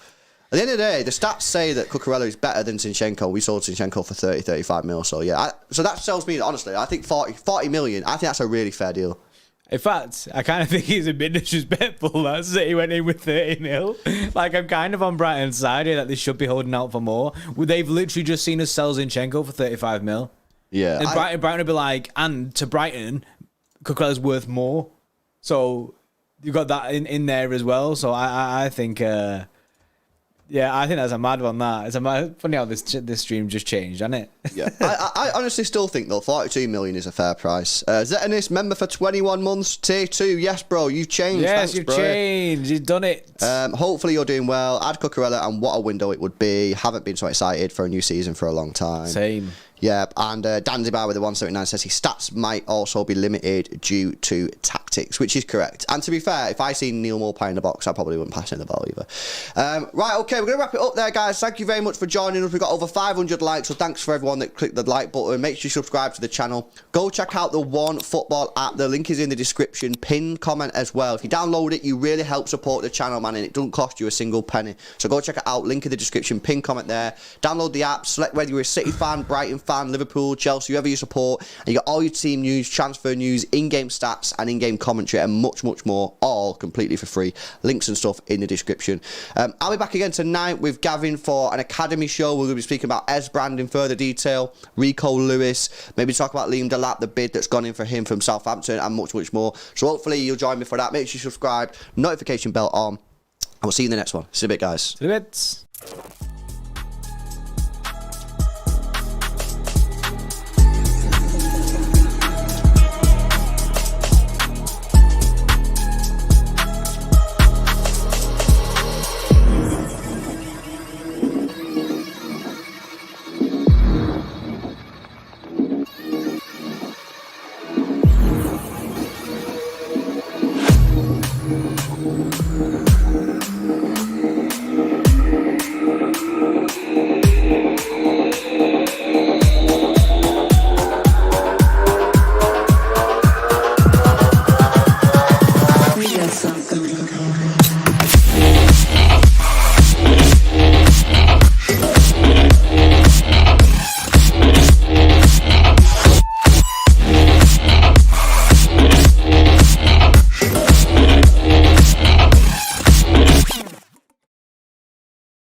At the end of the day, the stats say that Cucurella is better than Zinchenko. We sold Zinchenko for 30, 35 mil, so yeah. So that tells me, honestly, I think 40 million, I think that's a really fair deal. In fact, I kind of think he's a bit disrespectful that City went in with 30 mil. Like, I'm kind of on Brighton's side here that they should be holding out for more. They've literally just seen us sell Zinchenko for 35 mil. Yeah. And Brighton would be like, and to Brighton, Cucurella's worth more. So you've got that in there as well. So I think... yeah, I think that's a mad one, that. It's funny how this stream just changed, hasn't it? Yeah. I honestly still think, though, 42 million is a fair price. Zetanis, member for 21 months, tier 2. Yes, bro, you've changed. Yes, thanks, you've bro. changed. You've done it. Hopefully you're doing well. Add Cucurella, and what a window it would be. Haven't been so excited for a new season for a long time. Same. Yeah, and Danzibar with the 179 says his stats might also be limited due to tactics, which is correct. And to be fair, if I see Neil Maupay in the box, I probably wouldn't pass in the ball either. Right, okay, we're going to wrap it up there, guys. Thank you very much for joining us. We've got over 500 likes, so thanks for everyone that clicked the like button. Make sure you subscribe to the channel. Go check out the One Football app. The link is in the description. Pinned comment as well. If you download it, you really help support the channel, man, and it doesn't cost you a single penny. So go check it out. Link in the description. Pinned comment there. Download the app. Select whether you're a City fan, Brighton fan, Liverpool, Chelsea, whoever you support, and you got all your team news, transfer news, in-game stats, and in-game commentary, and much, much more, all completely for free. Links and stuff in the description. I'll be back again tonight with Gavin for an academy show. We're going to be speaking about Brand in further detail, Rico Lewis, maybe talk about Liam Delap, the bid that's gone in for him from Southampton, and much, much more. So hopefully you'll join me for that. Make sure you subscribe, notification bell on, and we'll see you in the next one. See you in a bit, guys. See you in a bit.